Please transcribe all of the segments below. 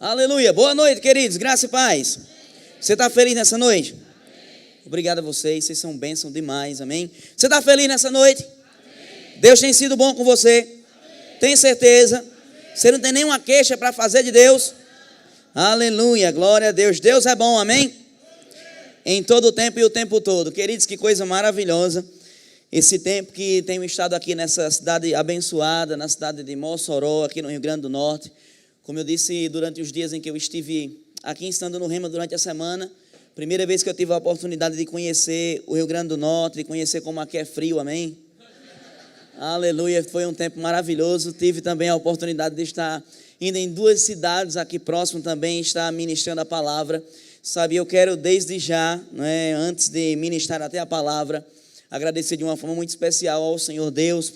Aleluia. Boa noite, queridos. Graça e paz. Você está feliz nessa noite? Obrigado a vocês são bênção demais, amém? Você está feliz nessa noite? Deus tem sido bom com você? Tem certeza? Você não tem nenhuma queixa para fazer de Deus? Aleluia, glória a Deus. Deus é bom, amém? Em todo o tempo e o tempo todo. Queridos, que coisa maravilhosa. Esse tempo que tenho estado aqui nessa cidade abençoada, na cidade de Mossoró, aqui no Rio Grande do Norte. Como eu disse durante os dias em que eu estive aqui estando no Rema durante a semana, primeira vez que eu tive a oportunidade de conhecer o Rio Grande do Norte, de conhecer como aqui é frio, amém? Aleluia, foi um tempo maravilhoso. Tive também a oportunidade de estar indo em 2 cidades aqui próximo também, estar ministrando a palavra. Sabe, eu quero desde já, antes de ministrar até a palavra, agradecer de uma forma muito especial ao Senhor Deus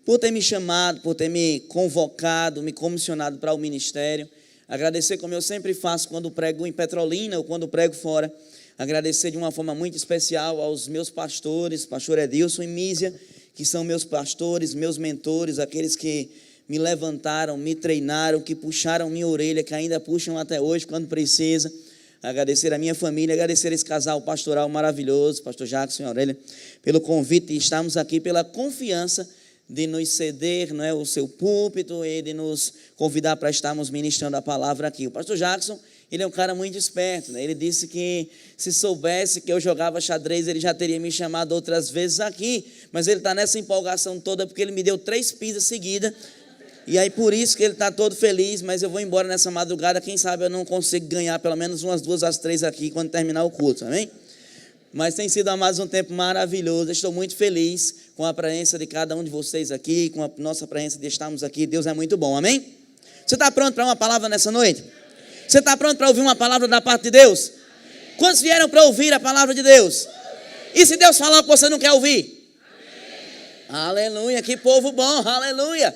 por ter me chamado, por ter me convocado, me comissionado para o ministério. Agradecer como eu sempre faço quando prego em Petrolina ou quando prego fora. Agradecer de uma forma muito especial aos meus pastores, pastor Edilson e Mísia, que são meus pastores, meus mentores, aqueles que me levantaram, me treinaram, que puxaram minha orelha, que ainda puxam até hoje quando precisa. Agradecer a minha família, agradecer esse casal pastoral maravilhoso, pastor Jackson e Aurélia, pelo convite de estarmos aqui, pela confiança de nos ceder, o seu púlpito e de nos convidar para estarmos ministrando a palavra aqui. O pastor Jackson, ele é um cara muito esperto, ele disse que se soubesse que eu jogava xadrez, ele já teria me chamado outras vezes aqui, mas ele está nessa empolgação toda porque ele me deu 3 pizzas seguidas, e aí por isso que ele está todo feliz. Mas eu vou embora nessa madrugada, quem sabe eu não consigo ganhar pelo menos umas 2 às 3 aqui quando terminar o culto, amém? Mas tem sido mais um tempo maravilhoso. Estou muito feliz com a presença de cada um de vocês aqui, com a nossa presença de estarmos aqui. Deus é muito bom, amém? Você está pronto para uma palavra nessa noite? Você está pronto para ouvir uma palavra da parte de Deus? Quantos vieram para ouvir a palavra de Deus? E se Deus falar o que você não quer ouvir? Aleluia, que povo bom, aleluia.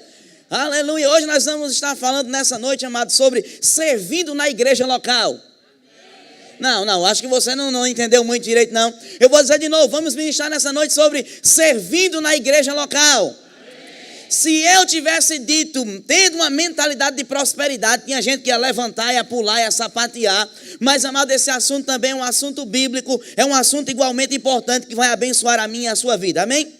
Aleluia, hoje nós vamos estar falando nessa noite, amado, sobre servindo na igreja local. Não, acho que você não entendeu muito direito, não. Eu vou dizer de novo, vamos ministrar nessa noite sobre servindo na igreja local. Amém. Se eu tivesse dito, tendo uma mentalidade de prosperidade, tinha gente que ia levantar, ia pular, ia sapatear. Mas, amado, esse assunto também é um assunto bíblico, é um assunto igualmente importante que vai abençoar a minha e a sua vida, amém?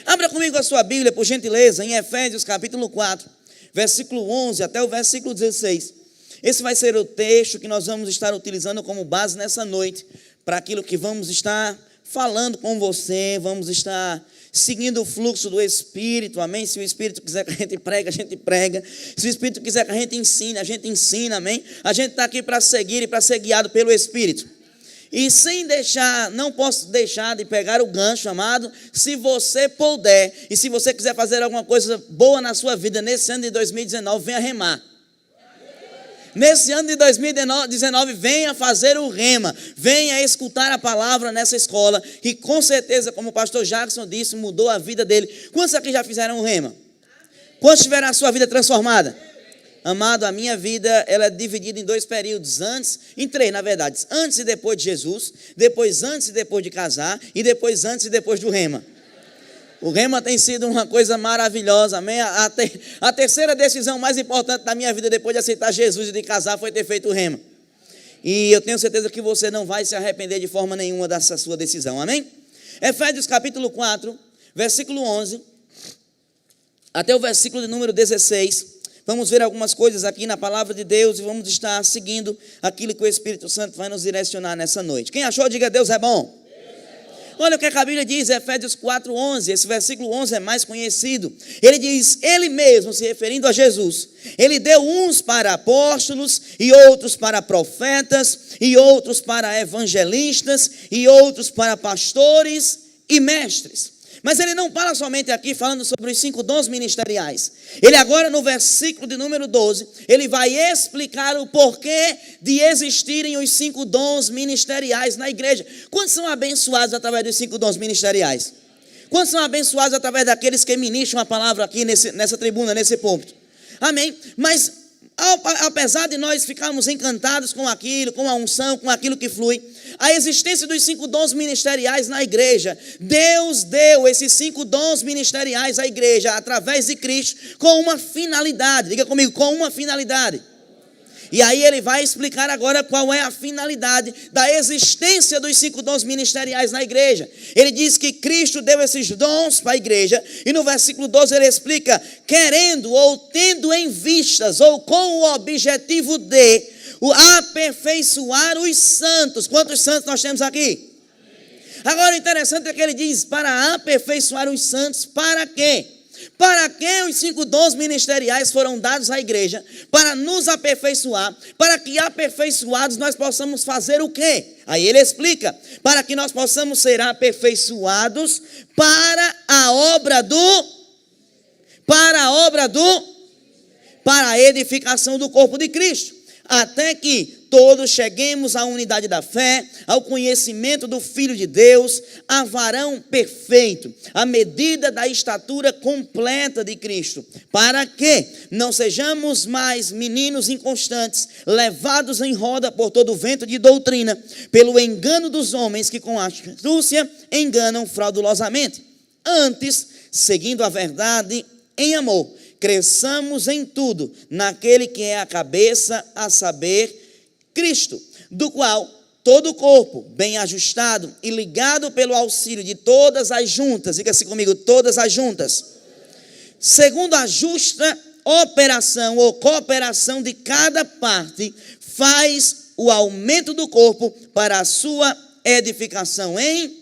Abra comigo a sua Bíblia, por gentileza, em Efésios capítulo 4, versículo 11 até o versículo 16. Esse vai ser o texto que nós vamos estar utilizando como base nessa noite, para aquilo que vamos estar falando com você, vamos estar seguindo o fluxo do Espírito, amém? Se o Espírito quiser que a gente prega, se o Espírito quiser que a gente ensina, amém? A gente está aqui para seguir e para ser guiado pelo Espírito. E não posso deixar de pegar o gancho, amado, se você puder, e se você quiser fazer alguma coisa boa na sua vida, nesse ano de 2019, venha remar. Nesse ano de 2019, venha fazer o rema, venha escutar a palavra nessa escola, que com certeza, como o pastor Jackson disse, mudou a vida dele. Quantos aqui já fizeram o rema? Quantos tiveram a sua vida transformada? Amado, a minha vida, ela é dividida em 2 períodos, em 3 na verdade, antes e depois de Jesus, depois antes e depois de casar, e depois antes e depois do rema. O rema tem sido uma coisa maravilhosa, amém? A terceira decisão mais importante da minha vida depois de aceitar Jesus e de casar foi ter feito o rema. E eu tenho certeza que você não vai se arrepender de forma nenhuma dessa sua decisão, amém? Efésios capítulo 4, versículo 11, até o versículo de número 16. Vamos ver algumas coisas aqui na palavra de Deus e vamos estar seguindo aquilo que o Espírito Santo vai nos direcionar nessa noite. Quem achou, diga: Deus é bom. Olha o que a Bíblia diz, Efésios 4:11, esse versículo 11 é mais conhecido. Ele diz: ele mesmo, se referindo a Jesus, ele deu uns para apóstolos, e outros para profetas, e outros para evangelistas, e outros para pastores e mestres. Mas ele não para somente aqui falando sobre os 5 dons ministeriais. Ele agora, no versículo de número 12, ele vai explicar o porquê de existirem os 5 dons ministeriais na igreja. Quantos são abençoados através dos 5 dons ministeriais? Quantos são abençoados através daqueles que ministram a palavra aqui nessa tribuna, nesse púlpito? Amém? Mas apesar de nós ficarmos encantados com aquilo, com a unção, com aquilo que flui, a existência dos 5 dons ministeriais na igreja, Deus deu esses 5 dons ministeriais à igreja através de Cristo com uma finalidade. Diga comigo, com uma finalidade. E aí ele vai explicar agora qual é a finalidade da existência dos 5 dons ministeriais na igreja. Ele diz que Cristo deu esses dons para a igreja, e no versículo 12 ele explica: querendo ou tendo em vistas, ou com o objetivo de aperfeiçoar os santos. Quantos santos nós temos aqui? Agora o interessante é que ele diz: para aperfeiçoar os santos, para quê? Para que os 5 dons ministeriais foram dados à igreja? Para nos aperfeiçoar, para que aperfeiçoados nós possamos fazer o quê? Aí ele explica: para que nós possamos ser aperfeiçoados para a edificação do corpo de Cristo, até que todos cheguemos à unidade da fé, ao conhecimento do Filho de Deus, a varão perfeito, à medida da estatura completa de Cristo, para que não sejamos mais meninos inconstantes, levados em roda por todo o vento de doutrina, pelo engano dos homens que com astúcia enganam fraudulosamente. Antes, seguindo a verdade em amor, cresçamos em tudo naquele que é a cabeça, a saber, Cristo, do qual todo o corpo, bem ajustado e ligado pelo auxílio de todas as juntas, diga assim comigo, todas as juntas, segundo a justa operação ou cooperação de cada parte, faz o aumento do corpo para a sua edificação em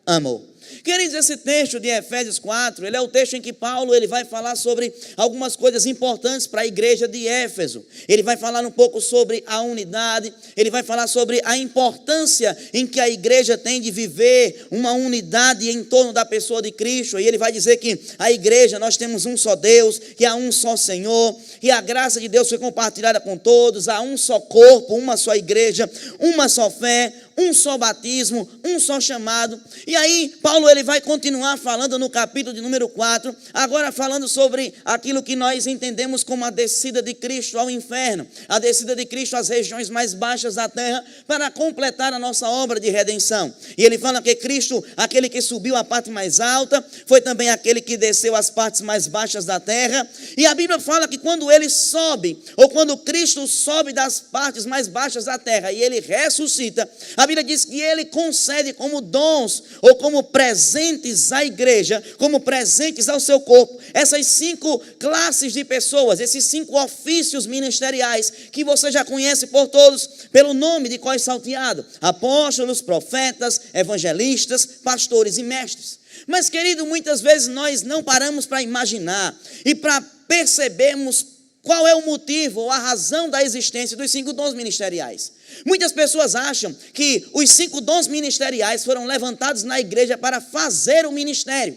amor. Queridos, esse texto de Efésios 4, ele é o texto em que Paulo ele vai falar sobre algumas coisas importantes para a igreja de Éfeso. Ele vai falar um pouco sobre a unidade, ele vai falar sobre a importância em que a igreja tem de viver uma unidade em torno da pessoa de Cristo. E ele vai dizer que a igreja, nós temos um só Deus, que há um só Senhor, e a graça de Deus foi compartilhada com todos, há um só corpo, uma só igreja, uma só fé, um só batismo, um só chamado. E aí Paulo ele vai continuar falando no capítulo de número 4, agora falando sobre aquilo que nós entendemos como a descida de Cristo ao inferno, a descida de Cristo às regiões mais baixas da terra, para completar a nossa obra de redenção. E ele fala que Cristo, aquele que subiu à parte mais alta, foi também aquele que desceu às partes mais baixas da terra. E a Bíblia fala que quando ele sobe, ou quando Cristo sobe das partes mais baixas da terra e ele ressuscita, a Bíblia diz que ele concede como dons ou como presentes à igreja, como presentes ao seu corpo, essas 5 classes de pessoas, esses 5 ofícios ministeriais que você já conhece por todos, pelo nome de cós salteado: apóstolos, profetas, evangelistas, pastores e mestres. Mas, querido, muitas vezes nós não paramos para imaginar e para percebermos qual é o motivo ou a razão da existência dos 5 dons ministeriais. Muitas pessoas acham que os 5 dons ministeriais foram levantados na igreja para fazer o ministério.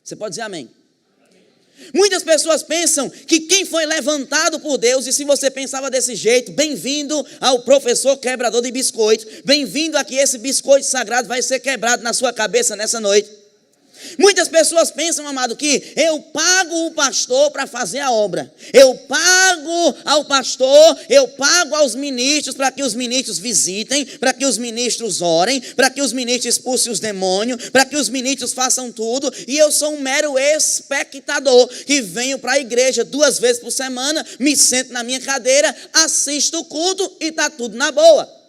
Você pode dizer amém? Muitas pessoas pensam que quem foi levantado por Deus, e se você pensava desse jeito, bem-vindo ao professor quebrador de biscoito, bem-vindo a que esse biscoito sagrado vai ser quebrado na sua cabeça nessa noite. Muitas pessoas pensam, amado, que eu pago o pastor para fazer a obra. Eu pago ao pastor, eu pago aos ministros para que os ministros visitem, para que os ministros orem, para que os ministros expulsem os demônios, para que os ministros façam tudo. E eu sou um mero espectador que venho para a igreja 2 vezes por semana, me sento na minha cadeira, assisto o culto e está tudo na boa.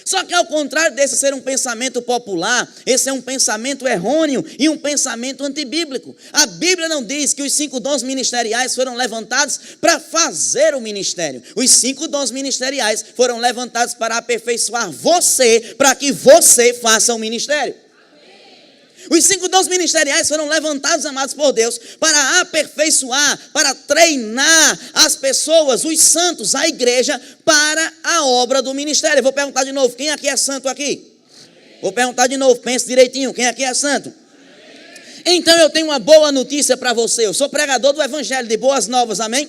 Só que ao contrário desse ser um pensamento popular, esse é um pensamento errôneo e um pensamento antibíblico. A Bíblia não diz que os 5 dons ministeriais foram levantados para fazer o ministério. Os 5 dons ministeriais foram levantados para aperfeiçoar você, para que você faça o ministério. Os 5 dons ministeriais foram levantados, amados por Deus, para aperfeiçoar, para treinar as pessoas, os santos, a igreja, para a obra do ministério. Eu vou perguntar de novo, quem aqui é santo aqui? Amém. Vou perguntar de novo, pense direitinho, quem aqui é santo? Amém. Então eu tenho uma boa notícia para você. Eu sou pregador do evangelho de boas novas, amém?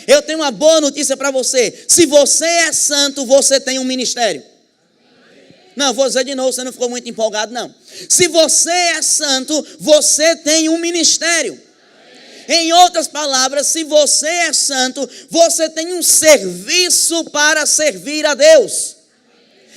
Eu tenho uma boa notícia para você. Se você é santo, você tem um ministério. Não, vou dizer de novo, você não ficou muito empolgado, não. Se você é santo, você tem um ministério. Em outras palavras, se você é santo, você tem um serviço para servir a Deus.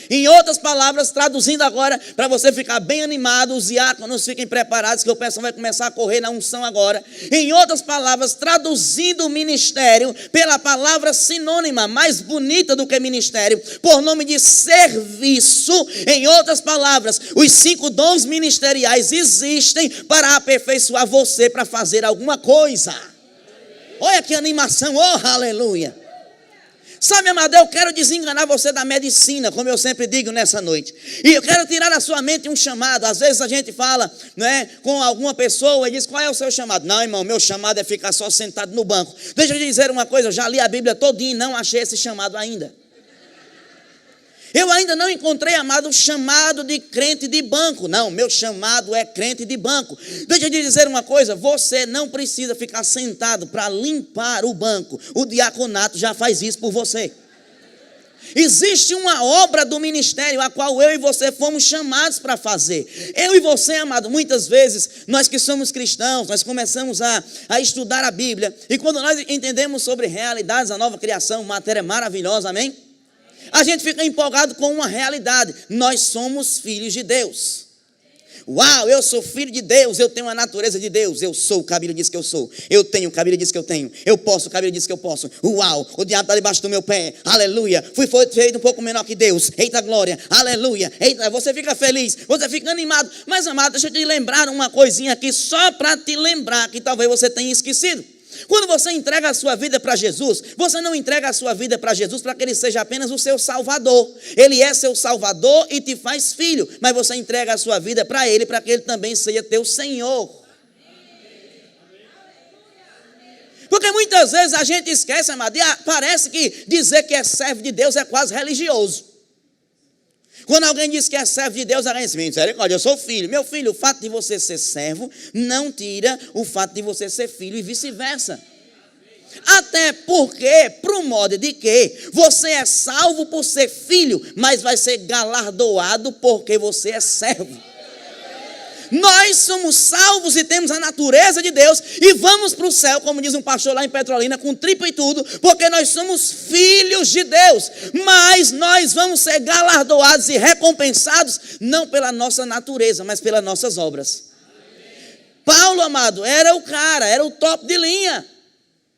Em outras palavras, traduzindo agora, para você ficar bem animado, os diáconos fiquem preparados, que o pessoal vai começar a correr na unção agora. Em outras palavras, traduzindo o ministério pela palavra sinônima, mais bonita do que ministério, por nome de serviço. Em outras palavras, os 5 dons ministeriais existem para aperfeiçoar você para fazer alguma coisa. Olha que animação, oh aleluia. Sabe, amado, eu quero desenganar você da medicina, como eu sempre digo nessa noite. E eu quero tirar da sua mente um chamado. Às vezes a gente fala, né, com alguma pessoa e diz, qual é o seu chamado? Não, irmão, meu chamado é ficar só sentado no banco. Deixa eu te dizer uma coisa, eu já li a Bíblia todinha e não achei esse chamado ainda. Eu ainda não encontrei, amado, o chamado de crente de banco. Não, meu chamado é crente de banco. Deixa eu te dizer uma coisa, você não precisa ficar sentado para limpar o banco. O diaconato já faz isso por você. Existe uma obra do ministério a qual eu e você fomos chamados para fazer. Eu e você, amado, muitas vezes, nós que somos cristãos, nós começamos a estudar a Bíblia. E quando nós entendemos sobre realidades da nova criação, matéria maravilhosa, amém? A gente fica empolgado com uma realidade. Nós somos filhos de Deus. Uau, eu sou filho de Deus, eu tenho a natureza de Deus. Eu sou o que a Bíblia diz que eu sou. Eu tenho o que a Bíblia diz que eu tenho. Eu posso o que a Bíblia diz que eu posso. Uau, o diabo está debaixo do meu pé. Aleluia, fui feito um pouco menor que Deus. Eita glória, aleluia. Eita, você fica feliz, você fica animado. Mas amado, deixa eu te lembrar uma coisinha aqui, só para te lembrar que talvez você tenha esquecido. Quando você entrega a sua vida para Jesus, você não entrega a sua vida para Jesus para que Ele seja apenas o seu Salvador. Ele é seu Salvador e te faz filho, mas você entrega a sua vida para Ele, para que Ele também seja teu Senhor. Porque muitas vezes a gente esquece, amado, e parece que dizer que é servo de Deus é quase religioso. Quando alguém diz que é servo de Deus, alguém diz, misericórdia, eu sou filho. Meu filho, o fato de você ser servo não tira o fato de você ser filho e vice-versa. Até porque, pro modo de que você é salvo por ser filho, mas vai ser galardoado porque você é servo. Nós somos salvos e temos a natureza de Deus e vamos para o céu, como diz um pastor lá em Petrolina, com tripa e tudo, porque nós somos filhos de Deus, mas nós vamos ser galardoados e recompensados não pela nossa natureza, mas pelas nossas obras. Paulo, amado, era o cara, era o top de linha,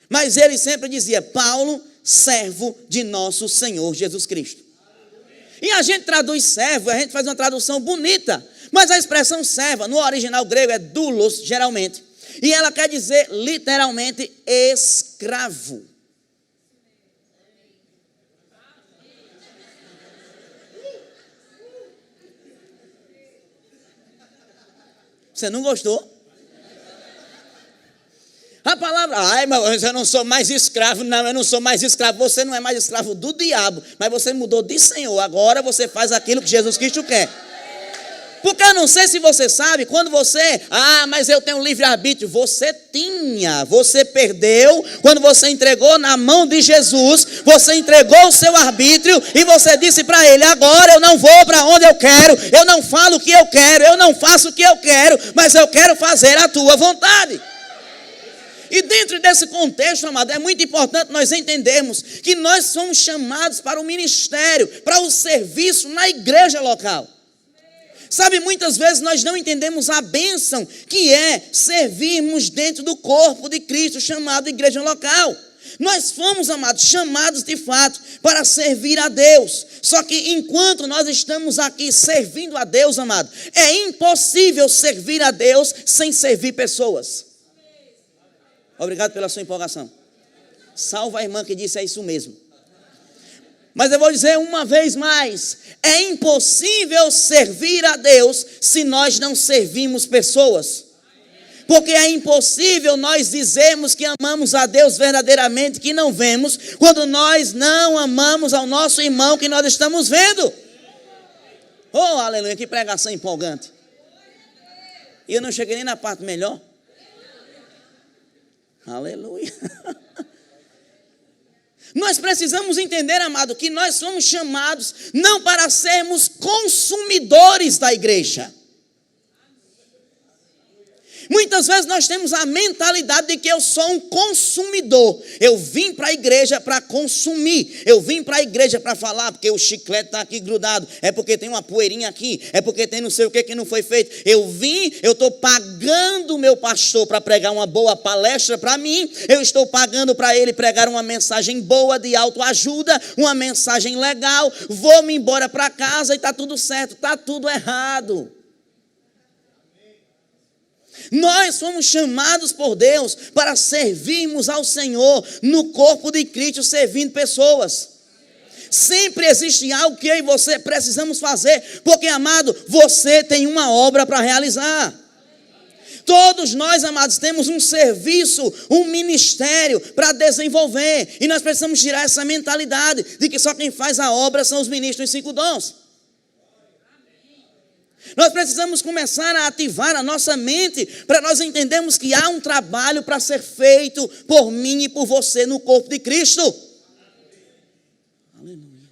mas ele sempre dizia, Paulo, servo de nosso Senhor Jesus Cristo. E a gente traduz servo, a gente faz uma tradução bonita, mas a expressão serva, no original grego, é doulos, geralmente. E ela quer dizer, literalmente, escravo. Você não gostou? A palavra, mas eu não sou mais escravo. Não, eu não sou mais escravo. Você não é mais escravo do diabo, mas você mudou de Senhor. Agora você faz aquilo que Jesus Cristo quer. Porque eu não sei se você sabe, quando você, mas eu tenho livre-arbítrio, você tinha, você perdeu, quando você entregou na mão de Jesus, você entregou o seu arbítrio e você disse para ele, agora eu não vou para onde eu quero, eu não falo o que eu quero, eu não faço o que eu quero, mas eu quero fazer a tua vontade. E dentro desse contexto, amado, é muito importante nós entendermos que nós somos chamados para o ministério, para o serviço na igreja local. Sabe, muitas vezes nós não entendemos a bênção que é servirmos dentro do corpo de Cristo, chamado igreja local. Nós fomos, amados, chamados de fato para servir a Deus. Só que enquanto nós estamos aqui servindo a Deus, amado, é impossível servir a Deus sem servir pessoas. Obrigado pela sua empolgação. Salva a irmã que disse, é isso mesmo. Mas eu vou dizer uma vez mais, é impossível servir a Deus se nós não servimos pessoas. Porque é impossível nós dizermos que amamos a Deus verdadeiramente, que não vemos, quando nós não amamos ao nosso irmão que nós estamos vendo. Oh, aleluia, que pregação empolgante. E eu não cheguei nem na parte melhor. Aleluia. Nós precisamos entender, amado, que nós somos chamados não para sermos consumidores da igreja. Muitas Muitas vezes nós temos a mentalidade de que eu sou um consumidor. Eu vim para a igreja para consumir. Eu vim para a igreja para falar porque o chiclete está aqui grudado. É porque tem uma poeirinha aqui. É porque tem não sei o que não foi feito. Eu estou pagando o meu pastor para pregar uma boa palestra para mim. Eu estou pagando para ele pregar uma mensagem boa de autoajuda, uma mensagem legal. Vou-me embora para casa e está tudo certo. Está tudo errado. Nós fomos chamados por Deus para servirmos ao Senhor no corpo de Cristo, servindo pessoas. Sempre existe algo que eu e você precisamos fazer, porque, amado, você tem uma obra para realizar. Todos nós, amados, temos um serviço, um ministério para desenvolver, e nós precisamos tirar essa mentalidade de que só quem faz a obra são os ministros dos 5 dons. Nós precisamos começar a ativar a nossa mente para nós entendermos que há um trabalho para ser feito por mim e por você no corpo de Cristo. Aleluia.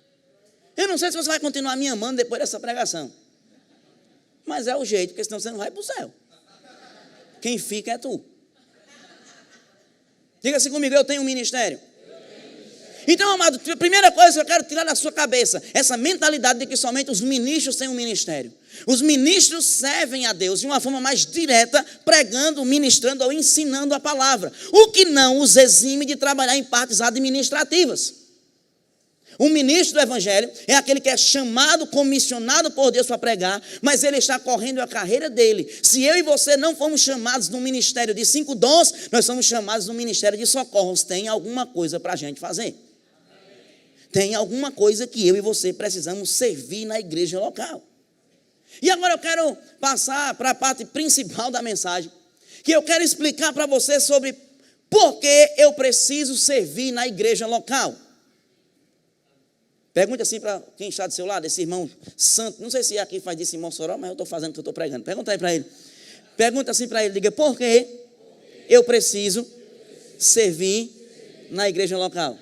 Eu não sei se você vai continuar me amando depois dessa pregação, mas é o jeito, porque senão você não vai para o céu. Quem fica é tu. Diga assim comigo, eu tenho um ministério. Então, amado, a primeira coisa que eu quero tirar da sua cabeça, essa mentalidade de que somente os ministros têm um ministério. Os ministros servem a Deus de uma forma mais direta, pregando, ministrando ou ensinando a palavra. O que não os exime de trabalhar em partes administrativas. Um ministro do evangelho é aquele que é chamado, comissionado por Deus para pregar, mas ele está correndo a carreira dele. Se eu e você não fomos chamados no ministério de 5 dons, nós somos chamados no ministério de socorros. Tem alguma coisa para a gente fazer. Tem alguma coisa que eu e você precisamos servir na igreja local. E agora eu quero passar para a parte principal da mensagem, que eu quero explicar para você sobre por que eu preciso servir na igreja local. Pergunte assim para quem está do seu lado, esse irmão santo, não sei se aqui faz disso em Mossoró, mas eu estou fazendo o que eu estou pregando. Pergunta aí para ele. Pergunta assim para ele, diga, por que eu preciso servir na igreja local?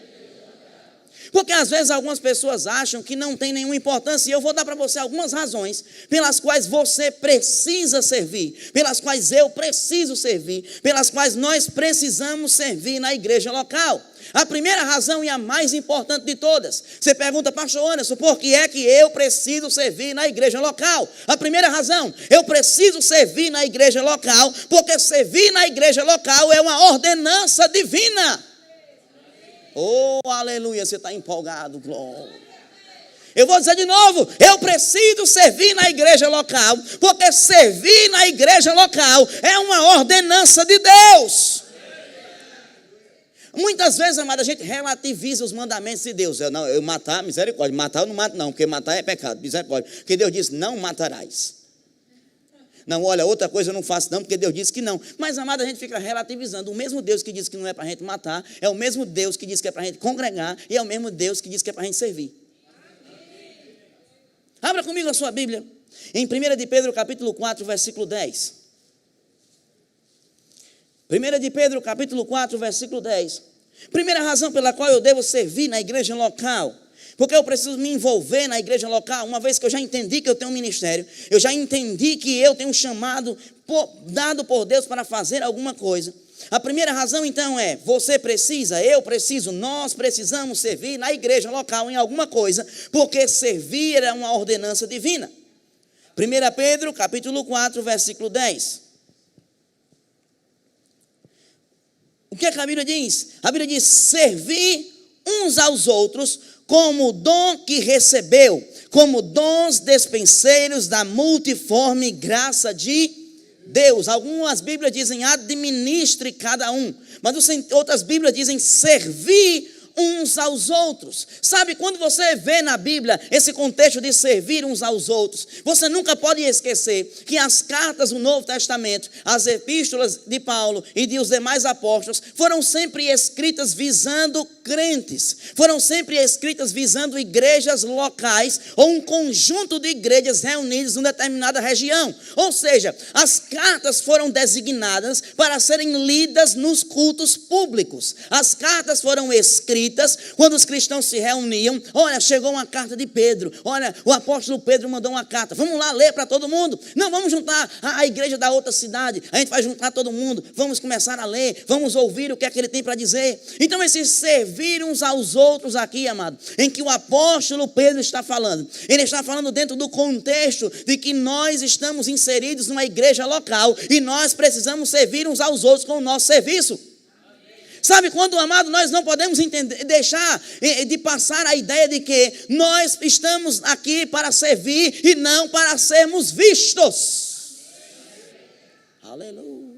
Porque às vezes algumas pessoas acham que não tem nenhuma importância, e eu vou dar para você algumas razões pelas quais você precisa servir, pelas quais eu preciso servir, pelas quais nós precisamos servir na igreja local. A primeira razão e a mais importante de todas, você pergunta, pastor Anderson, por que é que eu preciso servir na igreja local? A primeira razão, eu preciso servir na igreja local, porque servir na igreja local é uma ordenança divina. Oh, aleluia, você está empolgado, glória. Eu vou dizer de novo, eu preciso servir na igreja local, porque servir na igreja local é uma ordenança de Deus. Muitas vezes, amada, a gente relativiza os mandamentos de Deus. Eu matar, misericórdia, matar eu não mato não, porque matar é pecado, misericórdia. Porque Deus disse, não matarás. Não, olha, outra coisa eu não faço não, porque Deus disse que não. Mas, amada, a gente fica relativizando. O mesmo Deus que disse que não é para a gente matar, é o mesmo Deus que diz que é para a gente congregar, e é o mesmo Deus que diz que é para a gente servir. Abra comigo a sua Bíblia, em 1 de Pedro, capítulo 4, versículo 10. 1 de Pedro, capítulo 4, versículo 10. Primeira razão pela qual eu devo servir na igreja local, porque eu preciso me envolver na igreja local, uma vez que eu já entendi que eu tenho um ministério, eu já entendi que eu tenho um chamado dado por Deus para fazer alguma coisa. A primeira razão então é, você precisa, eu preciso, nós precisamos servir na igreja local em alguma coisa, porque servir é uma ordenança divina. 1 Pedro, capítulo 4, versículo 10. O que a Bíblia diz? A Bíblia diz, servir uns aos outros como o dom que recebeu, como dons despenseiros da multiforme graça de Deus. Algumas Bíblias dizem administre cada um, mas outras Bíblias dizem servir uns aos outros. Sabe, quando você vê na Bíblia esse contexto de servir uns aos outros, você nunca pode esquecer que as cartas do Novo Testamento, as epístolas de Paulo e de os demais apóstolos, foram sempre escritas visando crentes, foram sempre escritas visando igrejas locais ou um conjunto de igrejas reunidas em uma determinada região. Ou seja, as cartas foram designadas para serem lidas nos cultos públicos. As cartas foram escritas israelitas, quando os cristãos se reuniam, olha, chegou uma carta de Pedro, olha, o apóstolo Pedro mandou uma carta, vamos lá ler para todo mundo. Não, vamos juntar a igreja da outra cidade, a gente vai juntar todo mundo, vamos começar a ler, vamos ouvir o que é que ele tem para dizer. Então esse servir uns aos outros aqui, amado, em que o apóstolo Pedro está falando, ele está falando dentro do contexto de que nós estamos inseridos numa igreja local e nós precisamos servir uns aos outros com o nosso serviço. Sabe quando, amado, nós não podemos deixar de passar a ideia de que nós estamos aqui para servir e não para sermos vistos. Aleluia.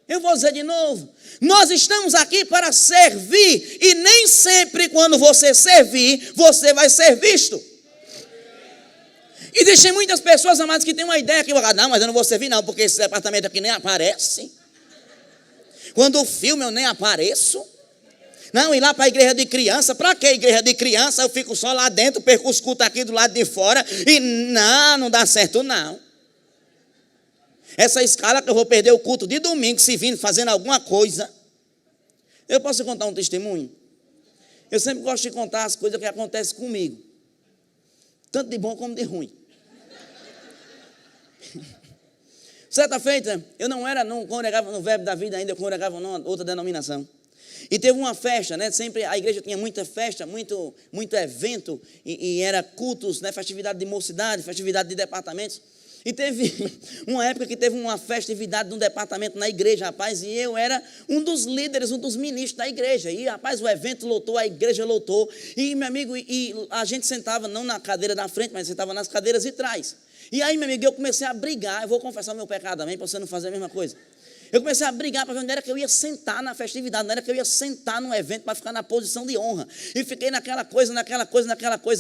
Eu vou dizer de novo, nós estamos aqui para servir e nem sempre quando você servir, você vai ser visto. E deixei muitas pessoas, amadas, que têm uma ideia que, não, mas eu não vou servir não, porque esse departamento aqui nem aparece. Quando o filme eu nem apareço. Não, ir lá para a igreja de criança. Para que igreja de criança? Eu fico só lá dentro, perco os cultos aqui do lado de fora. E não dá certo não. Essa escala que eu vou perder o culto de domingo se vindo fazendo alguma coisa. Eu posso contar um testemunho? Eu sempre gosto de contar as coisas que acontecem comigo. Tanto de bom como de ruim. Certa feita, eu não congregava no Verbo da Vida ainda, eu congregava numa outra denominação. E teve uma festa, né? Sempre a igreja tinha muita festa, muito evento, e era cultos, né? Festividade de mocidade, festividade de departamentos. E teve uma época que teve uma festividade de um departamento na igreja, rapaz, e eu era um dos líderes, um dos ministros da igreja. E, rapaz, o evento lotou, a igreja lotou. E, meu amigo, e a gente sentava não na cadeira da frente, mas sentava nas cadeiras de trás. E aí, meu amigo, eu comecei a brigar. Eu vou confessar o meu pecado também, para você não fazer a mesma coisa. Eu comecei a brigar para ver onde era que eu ia sentar na festividade, não era que eu ia sentar no evento para ficar na posição de honra. E fiquei naquela coisa.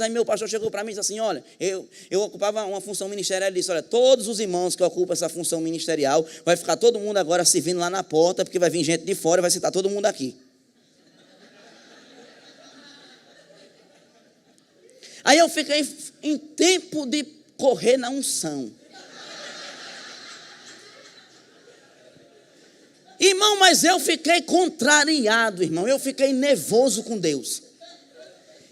Aí meu pastor chegou para mim e disse assim, olha, eu ocupava uma função ministerial. Ele disse, olha, todos os irmãos que ocupam essa função ministerial, vai ficar todo mundo agora servindo lá na porta, porque vai vir gente de fora e vai sentar todo mundo aqui. Aí eu fiquei em tempo de correr na unção. Irmão, mas eu fiquei contrariado, irmão. Eu fiquei nervoso com Deus.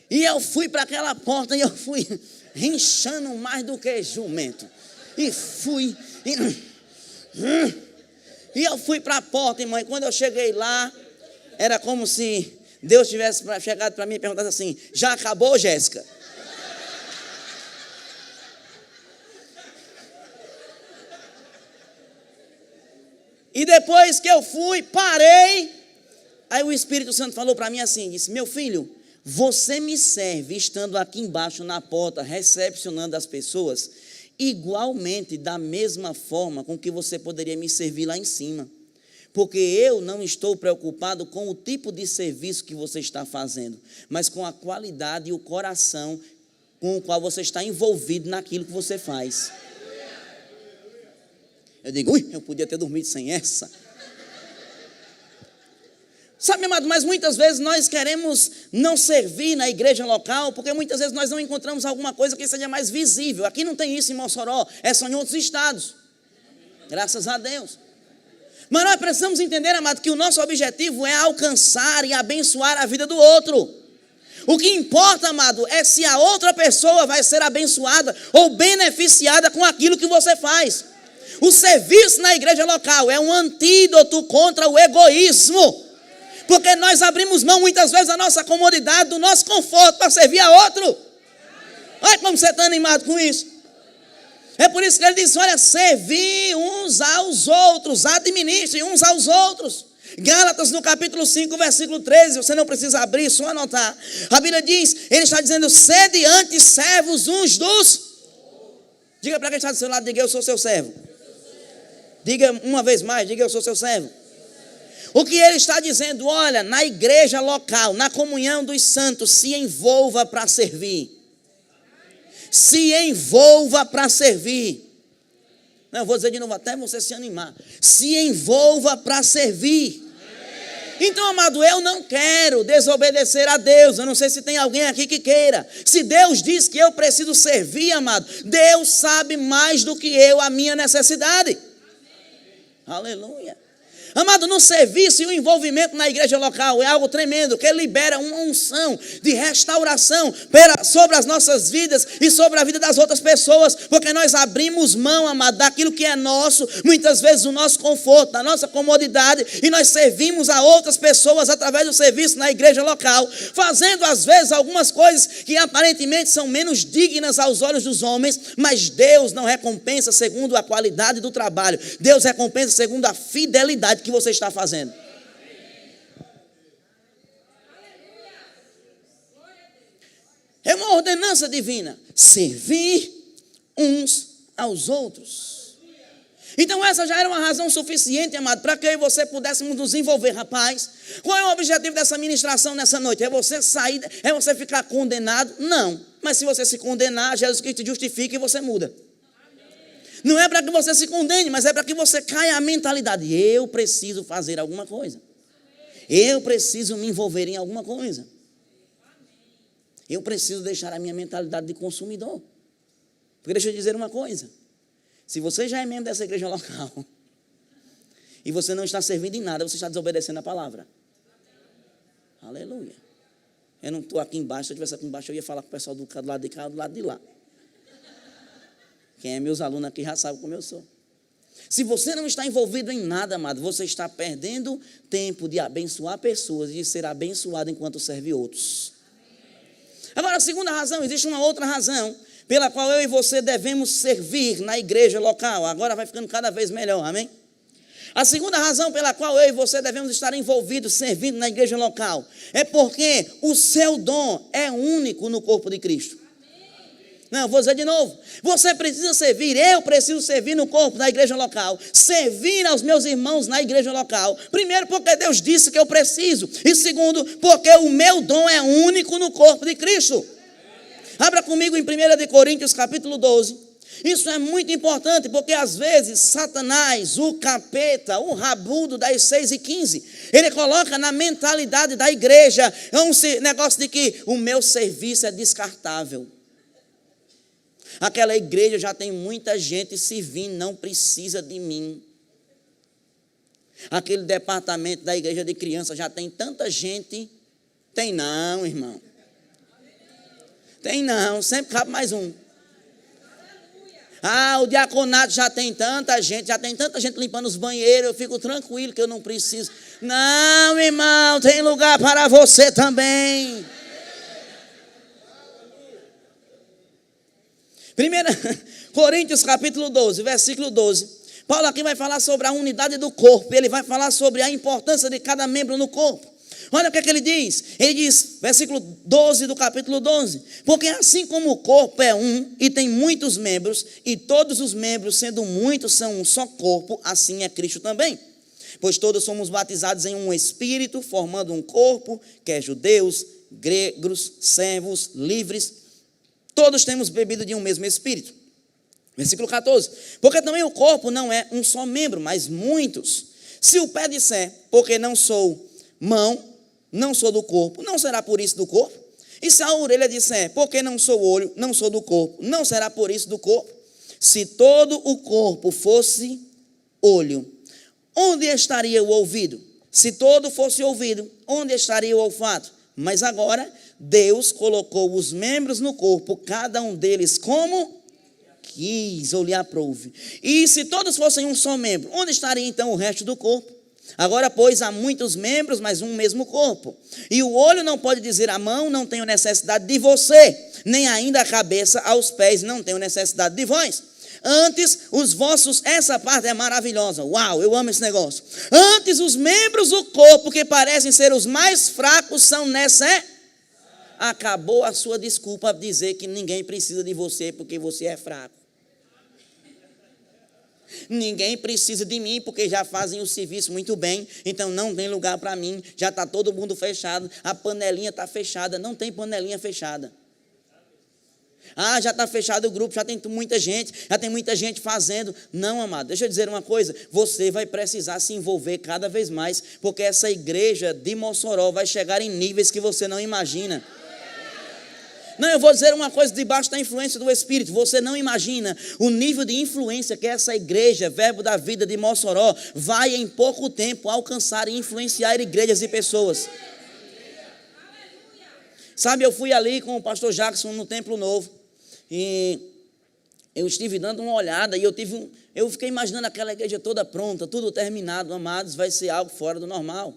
E eu fui para aquela porta e eu fui rinchando mais do que jumento. E fui. E eu fui para a porta, irmão. E quando eu cheguei lá, era como se Deus tivesse chegado para mim e perguntado assim: já acabou, Jéssica? E depois que eu fui, parei. Aí o Espírito Santo falou para mim assim, disse, meu filho, você me serve estando aqui embaixo na porta, recepcionando as pessoas, igualmente da mesma forma com que você poderia me servir lá em cima. Porque eu não estou preocupado com o tipo de serviço que você está fazendo, mas com a qualidade e o coração com o qual você está envolvido naquilo que você faz. Eu digo, eu podia ter dormido sem essa. Sabe, amado, mas muitas vezes nós queremos não servir na igreja local, porque muitas vezes nós não encontramos alguma coisa que seja mais visível. Aqui não tem isso em Mossoró, é só em outros estados. Graças a Deus. Mas nós precisamos entender, amado, que o nosso objetivo é alcançar e abençoar a vida do outro. O que importa, amado, é se a outra pessoa vai ser abençoada ou beneficiada com aquilo que você faz. O serviço na igreja local é um antídoto contra o egoísmo. Porque nós abrimos mão muitas vezes da nossa comodidade, do nosso conforto para servir a outro. Olha como você está animado com isso. É por isso que ele diz, olha, servir uns aos outros, administrem uns aos outros. Gálatas no capítulo 5, versículo 13, você não precisa abrir, só anotar. A Bíblia diz, ele está dizendo, sede antes servos uns dos... Diga para quem está do seu lado, diga, eu sou seu servo. Diga uma vez mais, diga, eu sou seu servo. O que ele está dizendo, olha, na igreja local, na comunhão dos santos, se envolva para servir. Se envolva para servir. Não, eu vou dizer de novo, até você se animar. Se envolva para servir. Então, amado, eu não quero desobedecer a Deus. Eu não sei se tem alguém aqui que queira. Se Deus diz que eu preciso servir, amado, Deus sabe mais do que eu a minha necessidade. Aleluia. Amado, no serviço e o envolvimento na igreja local é algo tremendo, que libera uma unção de restauração sobre as nossas vidas e sobre a vida das outras pessoas, porque nós abrimos mão, amado, daquilo que é nosso, muitas vezes o nosso conforto, da nossa comodidade, e nós servimos a outras pessoas através do serviço na igreja local, fazendo às vezes algumas coisas que aparentemente são menos dignas aos olhos dos homens, mas Deus não recompensa segundo a qualidade do trabalho, Deus recompensa segundo a fidelidade que você está fazendo. É uma ordenança divina, servir uns aos outros. Então essa já era uma razão suficiente, amado, para que eu e você pudéssemos nos envolver. Rapaz, qual é o objetivo dessa ministração nessa noite? É você sair, é você ficar condenado? Não, mas se você se condenar, Jesus Cristo te justifica e você muda. Não é para que você se condene, mas é para que você caia a mentalidade. Eu preciso fazer alguma coisa. Eu preciso me envolver em alguma coisa. Eu preciso deixar a minha mentalidade de consumidor. Porque deixa eu dizer uma coisa. Se você já é membro dessa igreja local e você não está servindo em nada, você está desobedecendo a palavra. Aleluia. Eu não estou aqui embaixo. Se eu estivesse aqui embaixo, eu ia falar com o pessoal do lado de cá, do lado de lá. Quem é meus alunos aqui já sabe como eu sou. Se você não está envolvido em nada, amado, você está perdendo tempo de abençoar pessoas e de ser abençoado enquanto serve outros. Agora, a segunda razão, existe uma outra razão pela qual eu e você devemos servir na igreja local. Agora vai ficando cada vez melhor, amém? A segunda razão pela qual eu e você devemos estar envolvidos, servindo na igreja local, é porque o seu dom é único no corpo de Cristo. Não, vou dizer de novo. Você precisa servir, eu preciso servir no corpo da igreja local. Servir aos meus irmãos na igreja local. Primeiro, porque Deus disse que eu preciso. E segundo, porque o meu dom é único no corpo de Cristo. Abra comigo em 1 Coríntios capítulo 12. Isso é muito importante, porque às vezes Satanás, o capeta, o rabudo das 6:15, ele coloca na mentalidade da igreja um negócio de que o meu serviço é descartável. Aquela igreja já tem muita gente servindo, não precisa de mim. Aquele departamento da igreja de criança já tem tanta gente. Tem não, irmão. Tem não, sempre cabe mais um. O diaconato já tem tanta gente limpando os banheiros, eu fico tranquilo que eu não preciso. Não, irmão, tem lugar para você também. 1 Coríntios capítulo 12, versículo 12. Paulo aqui vai falar sobre a unidade do corpo. Ele vai falar sobre a importância de cada membro no corpo. Olha o que é que ele diz. Ele diz, versículo 12 do capítulo 12. Porque assim como o corpo é um e tem muitos membros, e todos os membros, sendo muitos, são um só corpo, assim é Cristo também. Pois todos somos batizados em um espírito, formando um corpo, quer judeus, gregos, servos, livres. Todos temos bebido de um mesmo espírito. Versículo 14. Porque também o corpo não é um só membro, mas muitos. Se o pé disser, porque não sou mão, não sou do corpo, não será por isso do corpo? E se a orelha disser, porque não sou olho, não sou do corpo, não será por isso do corpo? Se todo o corpo fosse olho, onde estaria o ouvido? Se todo fosse ouvido, onde estaria o olfato? Mas agora, Deus colocou os membros no corpo, cada um deles como quis ou lhe aprouve. E se todos fossem um só membro, onde estaria então o resto do corpo? Agora, pois, há muitos membros, mas um mesmo corpo. E o olho não pode dizer à mão, não tenho necessidade de você, nem ainda a cabeça aos pés, não tenho necessidade de vós. Antes, os vossos, essa parte é maravilhosa, uau, eu amo esse negócio. Antes, os membros do corpo, que parecem ser os mais fracos, são necessários. Acabou a sua desculpa de dizer que ninguém precisa de você porque você é fraco. Ninguém precisa de mim porque já fazem o serviço muito bem, então não tem lugar para mim, já está todo mundo fechado, a panelinha está fechada, não tem panelinha fechada. Já está fechado o grupo, já tem muita gente fazendo. Não, amado, deixa eu dizer uma coisa, você vai precisar se envolver cada vez mais, porque essa igreja de Mossoró vai chegar em níveis que você não imagina. Não, eu vou dizer uma coisa debaixo da influência do Espírito. Você não imagina o nível de influência que essa igreja, Verbo da Vida de Mossoró, vai em pouco tempo alcançar e influenciar igrejas e pessoas. Sabe, eu fui ali com o pastor Jackson no Templo Novo e eu estive dando uma olhada e eu fiquei imaginando aquela igreja toda pronta, tudo terminado. Amados, vai ser algo fora do normal.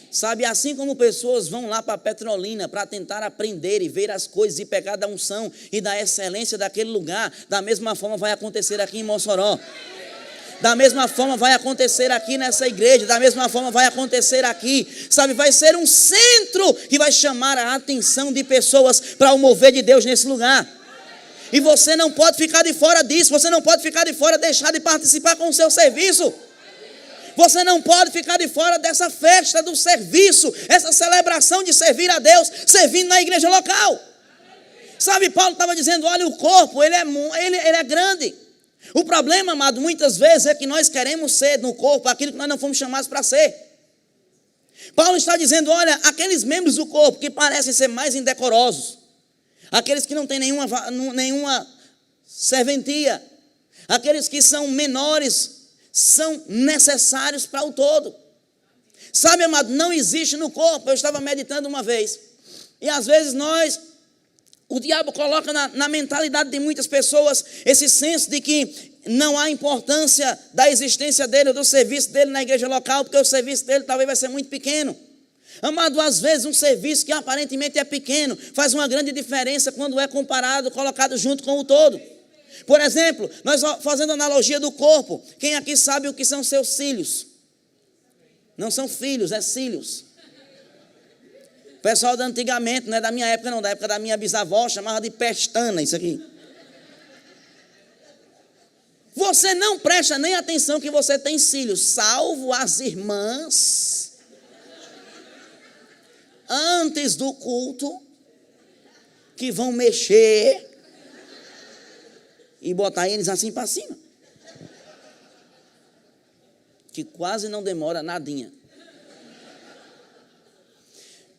Sabe, assim como pessoas vão lá para Petrolina para tentar aprender e ver as coisas e pegar da unção e da excelência daquele lugar, da mesma forma vai acontecer aqui em Mossoró. Da mesma forma vai acontecer aqui nessa igreja, da mesma forma vai acontecer aqui, sabe, vai ser um centro que vai chamar a atenção de pessoas para o mover de Deus nesse lugar. E você não pode ficar de fora disso, você não pode ficar de fora, deixar de participar com o seu serviço. Você não pode ficar de fora dessa festa do serviço, essa celebração de servir a Deus, servindo na igreja local. Sabe, Paulo estava dizendo, olha, o corpo, ele é grande. O problema, amado, muitas vezes é que nós queremos ser no corpo aquilo que nós não fomos chamados para ser. Paulo está dizendo, olha, aqueles membros do corpo que parecem ser mais indecorosos, aqueles que não têm nenhuma serventia, aqueles que são menores, são necessários para o todo. Sabe, amado, não existe no corpo. Eu estava meditando uma vez, e às vezes o diabo coloca na mentalidade de muitas pessoas esse senso de que não há importância da existência dele, ou do serviço dele na igreja local, porque o serviço dele talvez vai ser muito pequeno. Amado, às vezes um serviço que aparentemente é pequeno faz uma grande diferença quando é comparado, colocado junto com o todo. Por exemplo, nós fazendo analogia do corpo, quem aqui sabe o que são seus cílios? Não são filhos, é cílios. O pessoal da antigamente, não é da minha época não, da época da minha bisavó, chamava de pestana isso aqui. Você não presta nem atenção que você tem cílios, salvo as irmãs, antes do culto, que vão mexer e botar eles assim para cima, que quase não demora nadinha.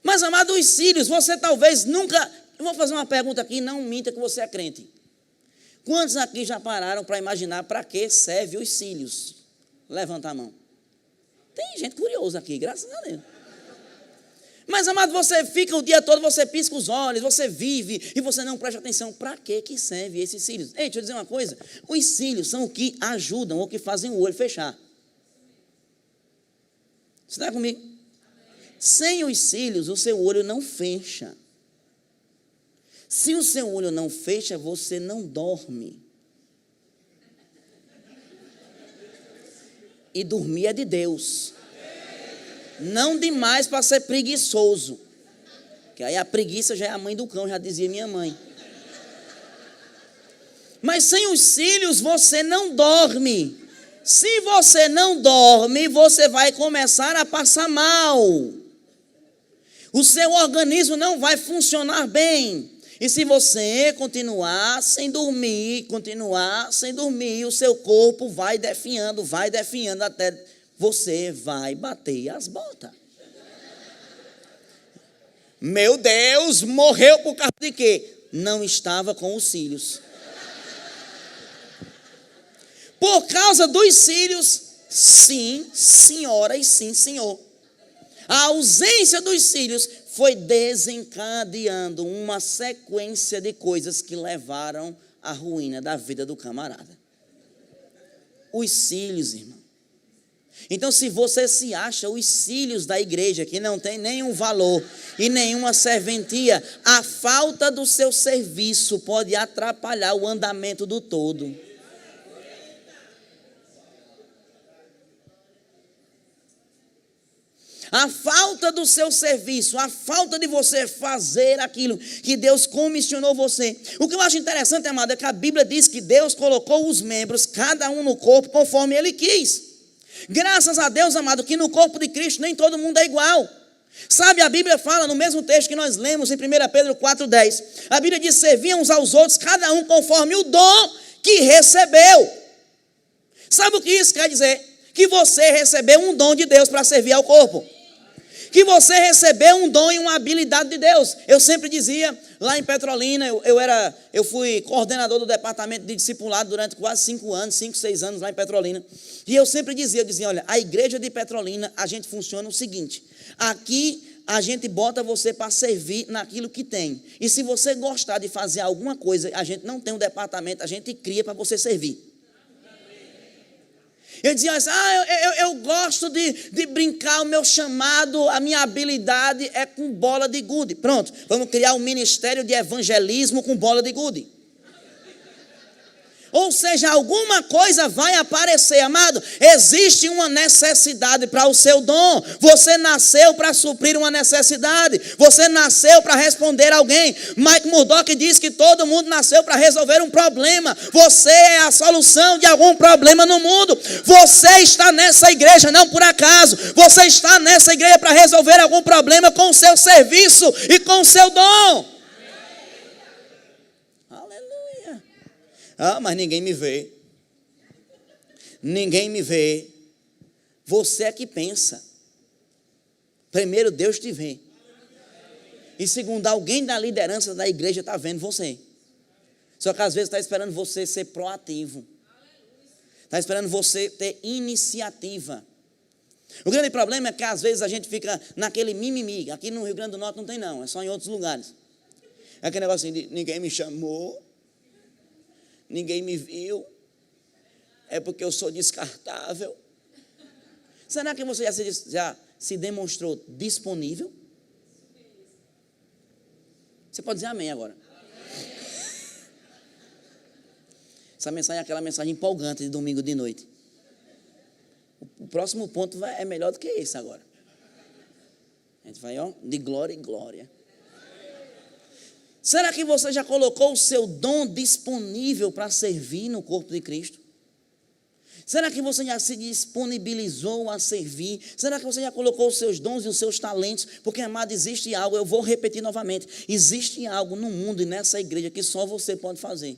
Mas, amado, os cílios, você talvez nunca... Eu vou fazer uma pergunta aqui, não minta que você é crente. Quantos aqui já pararam para imaginar para que serve os cílios? Levanta a mão. Tem gente curiosa aqui, graças a Deus. Mas, amado, você fica o dia todo, você pisca os olhos, você vive e você não presta atenção. Para que serve esses cílios? Ei, deixa eu dizer uma coisa. Os cílios são o que ajudam, ou que fazem o olho fechar. Você está comigo? Sem os cílios, o seu olho não fecha. Se o seu olho não fecha, você não dorme. E dormir é de Deus. Não demais para ser preguiçoso. Que aí a preguiça já é a mãe do cão, já dizia minha mãe. Mas sem os cílios você não dorme. Se você não dorme, você vai começar a passar mal. O seu organismo não vai funcionar bem. E se você continuar sem dormir, o seu corpo vai definhando, até você vai bater as botas. Meu Deus, morreu por causa de quê? Não estava com os cílios. Por causa dos cílios, sim, senhora e sim, senhor. A ausência dos cílios foi desencadeando uma sequência de coisas que levaram à ruína da vida do camarada. Os cílios, irmão. Então, se você se acha os cílios da igreja, que não tem nenhum valor e nenhuma serventia, a falta do seu serviço pode atrapalhar o andamento do todo. A falta do seu serviço, a falta de você fazer aquilo que Deus comissionou você. O que eu acho interessante, amado, é que a Bíblia diz que Deus colocou os membros, cada um no corpo, conforme Ele quis. Graças a Deus, amado, que no corpo de Cristo nem todo mundo é igual. Sabe, a Bíblia fala no mesmo texto que nós lemos em 1 Pedro 4,10. A Bíblia diz, serviam uns aos outros, cada um conforme o dom que recebeu. Sabe o que isso quer dizer? Que você recebeu um dom de Deus para servir ao corpo. que você recebeu um dom e uma habilidade de Deus. Eu sempre dizia, lá em Petrolina, eu fui coordenador do departamento de discipulado durante quase 5 anos, 5, 6 anos lá em Petrolina. E eu sempre dizia, olha, a igreja de Petrolina, a gente funciona o seguinte: aqui a gente bota você para servir naquilo que tem. E se você gostar de fazer alguma coisa, a gente não tem um departamento, a gente cria para você servir. Eu dizia assim, eu gosto de brincar, o meu chamado, a minha habilidade é com bola de gude. Pronto, vamos criar um ministério de evangelismo com bola de gude. Ou seja, alguma coisa vai aparecer, amado. Existe uma necessidade para o seu dom. Você nasceu para suprir uma necessidade. Você nasceu para responder a alguém. Mike Murdock diz que todo mundo nasceu para resolver um problema. Você é a solução de algum problema no mundo. Você está nessa igreja não por acaso. Você está nessa igreja para resolver algum problema com o seu serviço e com o seu dom. Ah, mas ninguém me vê. Ninguém me vê. Você é que pensa. Primeiro Deus te vê. E segundo, alguém da liderança da igreja está vendo você. Só que às vezes está esperando você ser proativo. Está esperando você ter iniciativa. O grande problema é que às vezes a gente fica naquele mimimi. Aqui no Rio Grande do Norte não tem não, é só em outros lugares. É aquele negócio assim de ninguém me chamou. Ninguém me viu, é porque eu sou descartável. Será que você já se demonstrou disponível? Você pode dizer amém agora. Essa mensagem é aquela mensagem empolgante de domingo de noite. O próximo ponto é melhor do que esse agora. A gente vai, de glória em glória. Será que você já colocou o seu dom disponível para servir no corpo de Cristo? Será que você já se disponibilizou a servir? Será que você já colocou os seus dons e os seus talentos? Porque, amado, existe algo, eu vou repetir novamente, existe algo no mundo e nessa igreja que só você pode fazer.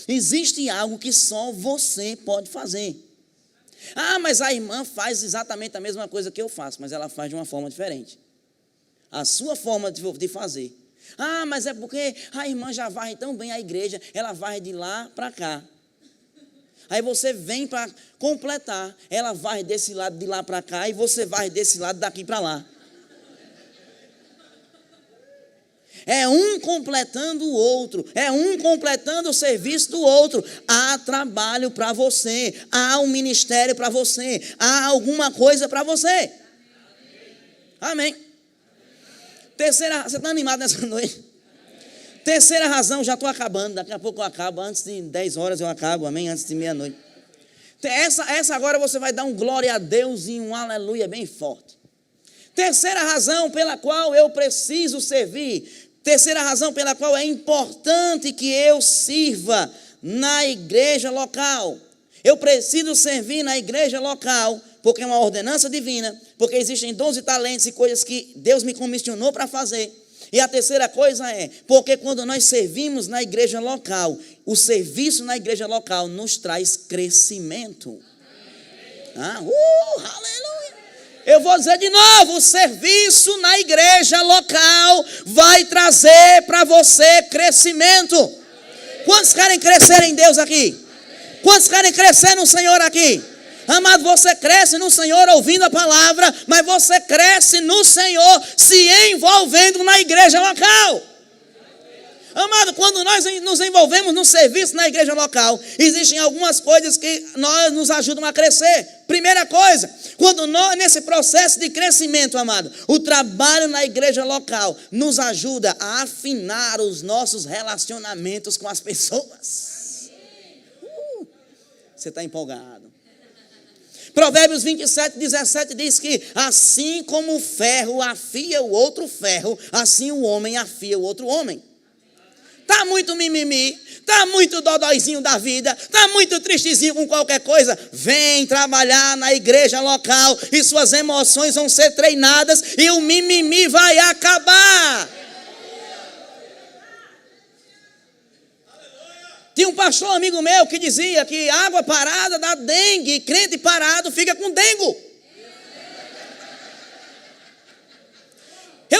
Existe algo que só você pode fazer. Ah, mas a irmã faz exatamente a mesma coisa que eu faço, mas ela faz de uma forma diferente. A sua forma de fazer. Ah, mas é porque a irmã já varre tão bem a igreja, ela varre de lá para cá. Aí você vem para completar, ela varre desse lado de lá para cá e você varre desse lado daqui para lá. É um completando o outro, é um completando o serviço do outro. Há trabalho para você, há um ministério para você, há alguma coisa para você. Amém. Terceira, você está animado nessa noite? Terceira razão, já estou acabando, daqui a pouco eu acabo, antes de 10 horas eu acabo, amém? Antes de meia-noite. Essa agora você vai dar um glória a Deus e um aleluia bem forte. Terceira razão pela qual eu preciso servir, terceira razão pela qual é importante que eu sirva na igreja local. Eu preciso servir na igreja local, porque é uma ordenança divina, porque existem dons e talentos e coisas que Deus me comissionou para fazer. E a terceira coisa é, porque quando nós servimos na igreja local, o serviço na igreja local nos traz crescimento. Aleluia! Eu vou dizer de novo, o serviço na igreja local vai trazer para você crescimento. Quantos querem crescer em Deus aqui? Quantos querem crescer no Senhor aqui? Amado, você cresce no Senhor ouvindo a palavra, mas você cresce no Senhor se envolvendo na igreja local. Amado, quando nós nos envolvemos no serviço na igreja local, existem algumas coisas que nos ajudam a crescer. Primeira coisa, quando nós, nesse processo de crescimento, amado, o trabalho na igreja local nos ajuda a afinar os nossos relacionamentos com as pessoas. Você está empolgado. Provérbios 27:17 diz que assim como o ferro afia o outro ferro, assim o homem afia o outro homem. Está muito mimimi, está muito dodóizinho da vida, está muito tristezinho com qualquer coisa. Vem trabalhar na igreja local e suas emoções vão ser treinadas e o mimimi vai acabar. Tinha um pastor amigo meu que dizia que água parada dá dengue e crente parado fica com dengo.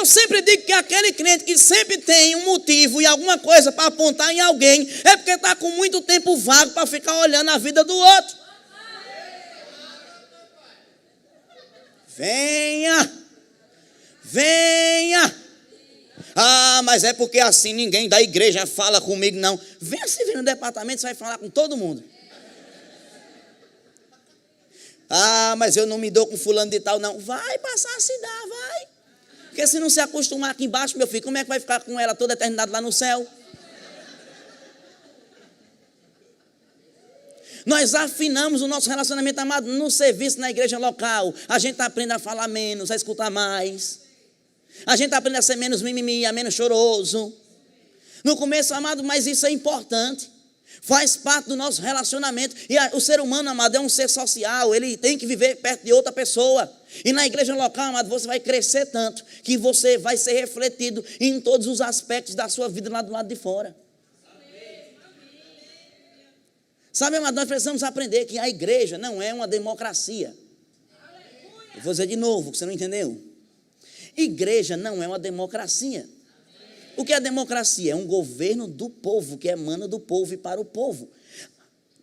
Eu sempre digo que aquele crente que sempre tem um motivo e alguma coisa para apontar em alguém, é porque está com muito tempo vago para ficar olhando a vida do outro. Venha, venha. Ah, mas é porque assim ninguém da igreja fala comigo, não. Venha se vir no departamento, você vai falar com todo mundo. Ah, mas eu não me dou com fulano de tal, não. Vai passar a se dar, vai. Porque se não se acostumar aqui embaixo, meu filho, como é que vai ficar com ela toda a eternidade lá no céu? Nós afinamos o nosso relacionamento, amado, no serviço, na igreja local. A gente aprende a falar menos, a escutar mais. A gente aprende a ser menos mimimi, a menos choroso. No começo, amado, mas isso é importante. Faz parte do nosso relacionamento. E o ser humano, amado, é um ser social. Ele tem que viver perto de outra pessoa. E na igreja local, amado, você vai crescer tanto que você vai ser refletido em todos os aspectos da sua vida lá do lado de fora. Sabe, amado, nós precisamos aprender que a igreja não é uma democracia. Eu vou dizer de novo, que você não entendeu. Igreja não é uma democracia. O que é democracia? É um governo do povo, que emana do povo e para o povo.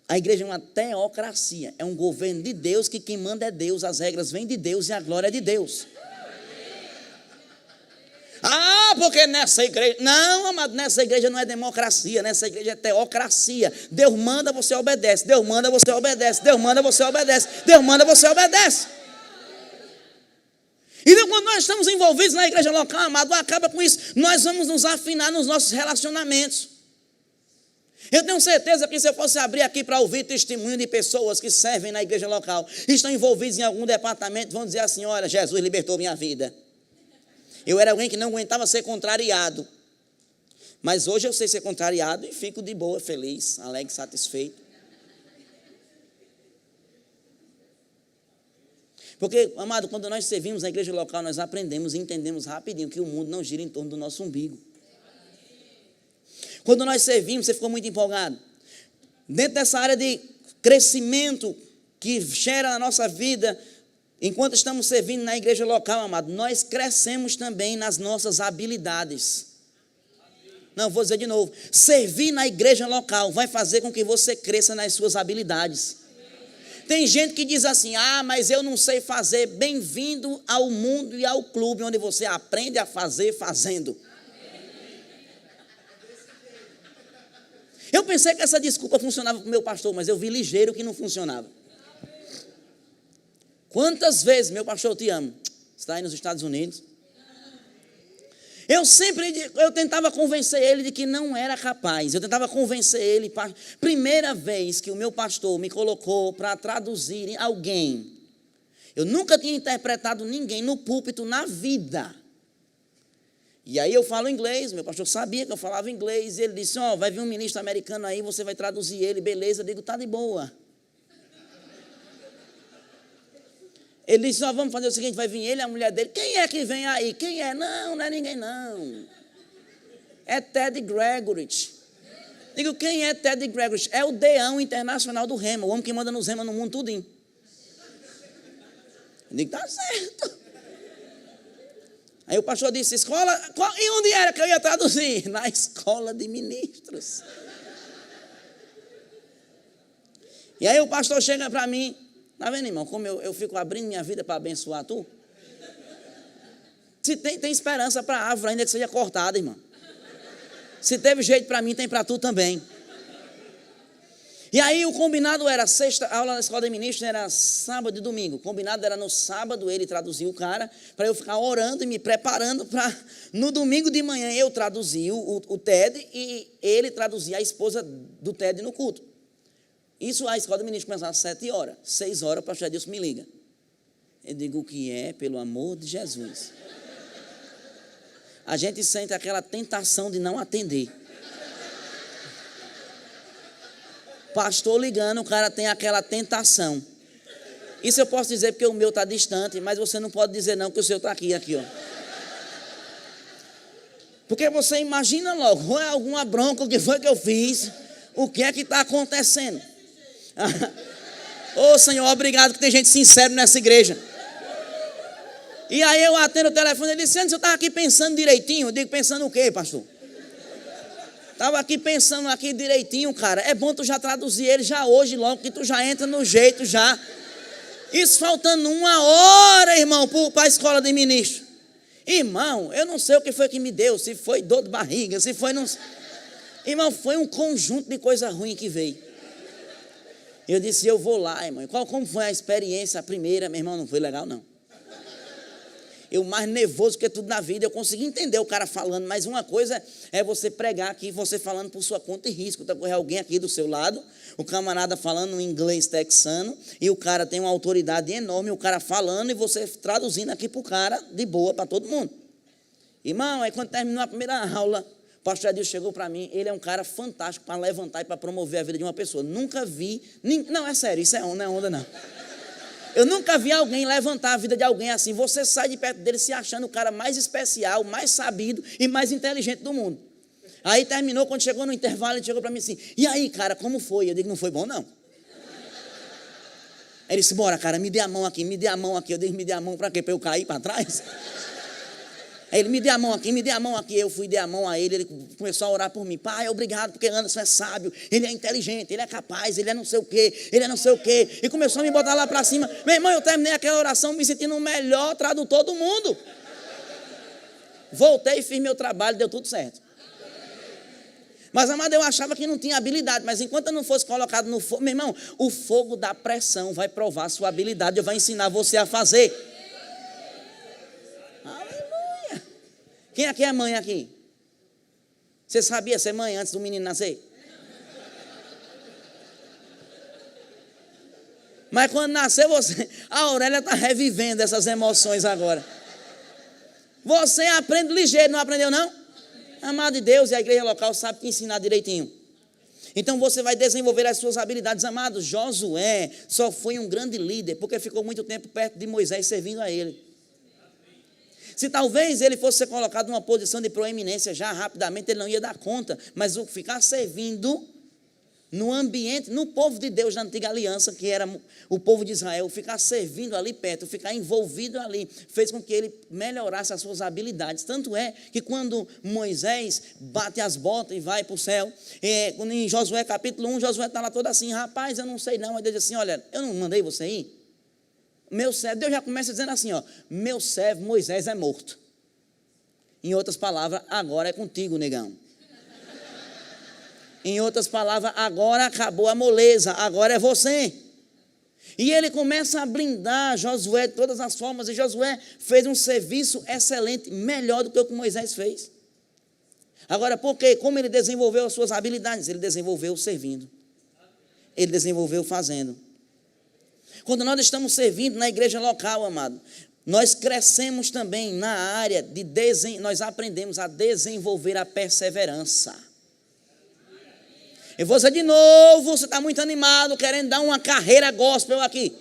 A igreja é uma teocracia, é um governo de Deus, que quem manda é Deus, as regras vêm de Deus e a glória é de Deus. Ah, porque nessa igreja... Não, amado, nessa igreja não é democracia, nessa igreja é teocracia. Deus manda, você obedece. Deus manda, você obedece. Deus manda, você obedece. Deus manda, você obedece. Então, quando nós estamos envolvidos na igreja local, amado, acaba com isso. Nós vamos nos afinar nos nossos relacionamentos. Eu tenho certeza que se eu fosse abrir aqui para ouvir testemunho de pessoas que servem na igreja local, estão envolvidos em algum departamento, vão dizer assim: olha, Jesus libertou minha vida. Eu era alguém que não aguentava ser contrariado. Mas hoje eu sei ser contrariado e fico de boa, feliz, alegre, satisfeito. Porque, amado, quando nós servimos na igreja local, nós aprendemos e entendemos rapidinho que o mundo não gira em torno do nosso umbigo. Quando nós servimos, você ficou muito empolgado. Dentro dessa área de crescimento que gera na nossa vida, enquanto estamos servindo na igreja local, amado, nós crescemos também nas nossas habilidades. Não, vou dizer de novo. Servir na igreja local vai fazer com que você cresça nas suas habilidades. Tem gente que diz assim: ah, mas eu não sei fazer. Bem-vindo ao mundo e ao clube, onde você aprende a fazer fazendo. Eu pensei que essa desculpa funcionava para o meu pastor, mas eu vi ligeiro que não funcionava. Quantas vezes, meu pastor, eu te amo, está aí nos Estados Unidos. Eu tentava convencer ele de que não era capaz. Eu tentava convencer ele. Primeira vez que o meu pastor me colocou para traduzir alguém, eu nunca tinha interpretado ninguém no púlpito na vida. E aí eu falo inglês, meu pastor sabia que eu falava inglês, e ele disse: ó, vai vir um ministro americano aí, você vai traduzir ele, beleza? Eu digo: tá de boa. Ele disse: ó, vamos fazer o seguinte, vai vir ele e a mulher dele. Quem é que vem aí? Quem é? Não, não é ninguém não. É Ted Gregory. Digo: quem é Ted Gregory? É o deão internacional do rema, o homem que manda nos rema no mundo tudinho. Eu digo: tá certo. Aí o pastor disse: escola, e onde era que eu ia traduzir? Na escola de ministros. E aí o pastor chega para mim: tá vendo, irmão, como eu fico abrindo minha vida para abençoar tu? Se tem esperança para a árvore, ainda que seja cortada, irmão. Se teve jeito para mim, tem para tu também. E aí o combinado era sexta, a aula na escola de ministros era sábado e domingo. O combinado era no sábado ele traduzir o cara, para eu ficar orando e me preparando para no domingo de manhã eu traduzir o Ted e ele traduzir a esposa do Ted no culto. Isso a escola de ministros começava às 7 horas. 6 horas o pastor Edilson me liga. Eu digo: o que é, pelo amor de Jesus? A gente sente aquela tentação de não atender. Pastor ligando, o cara tem aquela tentação. Isso eu posso dizer porque o meu está distante, mas você não pode dizer não, que o seu está aqui, ó. Porque você imagina logo, ou é alguma bronca, o que foi que eu fiz, o que é que está acontecendo? Ô Senhor, obrigado que tem gente sincera nessa igreja. E aí eu atendo o telefone, ele disse, antes eu estava aqui pensando direitinho. Eu digo, pensando o quê, pastor? Estava aqui pensando aqui direitinho, cara. É bom tu já traduzir ele já hoje, logo que tu já entra no jeito já. Isso faltando 1 hora, irmão, para a escola de ministro. Irmão, eu não sei o que foi que me deu, se foi dor de barriga, se foi... Não... Irmão, foi um conjunto de coisa ruim que veio. Eu disse, eu vou lá, irmão. Como foi a experiência, a primeira? Meu irmão, não foi legal, não. Eu mais nervoso que tudo na vida, eu consegui entender o cara falando, mas uma coisa é você pregar aqui, você falando por sua conta e risco, tá correndo alguém aqui do seu lado, o camarada falando um inglês texano, e o cara tem uma autoridade enorme, o cara falando e você traduzindo aqui pro cara, de boa, para todo mundo. Irmão, aí quando terminou a primeira aula, o pastor Adilson chegou para mim, ele é um cara fantástico para levantar e para promover a vida de uma pessoa. Nunca vi, não, é sério, isso não é onda não. Eu nunca vi alguém levantar a vida de alguém assim. Você sai de perto dele se achando o cara mais especial, mais sabido e mais inteligente do mundo. Aí terminou, quando chegou no intervalo, ele chegou para mim assim, e aí, cara, como foi? Eu digo, não foi bom, não. Ele disse, bora, cara, me dê a mão aqui, me dê a mão aqui. Eu digo, me dê a mão para quê? Para eu cair para trás? Aí ele, me dê a mão aqui, me dê a mão aqui. Eu fui dar a mão a ele, ele começou a orar por mim. Pai, obrigado, porque Anderson é sábio, ele é inteligente, ele é capaz, ele é não sei o quê, ele é não sei o quê. E começou a me botar lá para cima. Meu irmão, eu terminei aquela oração me sentindo o melhor tradutor do mundo. Voltei e fiz meu trabalho, deu tudo certo. Mas, amado, eu achava que não tinha habilidade, mas enquanto eu não fosse colocado no fogo, meu irmão, o fogo da pressão vai provar a sua habilidade, vai ensinar você a fazer. Quem aqui é mãe aqui? Você sabia ser mãe antes do menino nascer? Mas quando nasceu você, a Aurélia está revivendo essas emoções agora. Você aprende ligeiro, não aprendeu não? Amado de Deus, e a igreja local sabe te ensinar direitinho. Então você vai desenvolver as suas habilidades. Amados, Josué só foi um grande líder porque ficou muito tempo perto de Moisés servindo a ele. Se talvez ele fosse ser colocado numa posição de proeminência já rapidamente, ele não ia dar conta. Mas o ficar servindo no ambiente, no povo de Deus da antiga aliança, que era o povo de Israel, ficar servindo ali perto, ficar envolvido ali, fez com que ele melhorasse as suas habilidades. Tanto é que quando Moisés bate as botas e vai para o céu, em Josué capítulo 1, Josué está lá todo assim, rapaz, eu não sei não. Aí Deus diz assim, olha, eu não mandei você ir? Meu servo, Deus já começa dizendo assim, ó, meu servo Moisés é morto. Em outras palavras, agora é contigo, negão. Em outras palavras, agora acabou a moleza, agora é você. E ele começa a blindar Josué de todas as formas, e Josué fez um serviço excelente, melhor do que o que Moisés fez. Agora, por quê? Como ele desenvolveu as suas habilidades? Ele desenvolveu servindo. Ele desenvolveu fazendo. Quando nós estamos servindo na igreja local, amado, nós crescemos também na área de nós aprendemos a desenvolver a perseverança. Eu vou dizer de novo, você está muito animado, querendo dar uma carreira gospel aqui.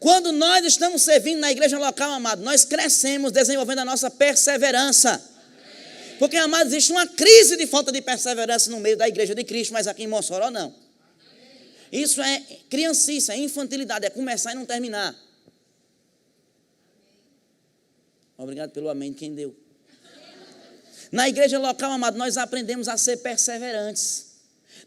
Quando nós estamos servindo na igreja local, amado, nós crescemos desenvolvendo a nossa perseverança. Porque, amado, existe uma crise de falta de perseverança no meio da igreja de Cristo, mas aqui em Mossoró não. Isso é criancice, é infantilidade, é começar e não terminar. Obrigado pelo amém, quem deu. Na igreja local, amado, nós aprendemos a ser perseverantes.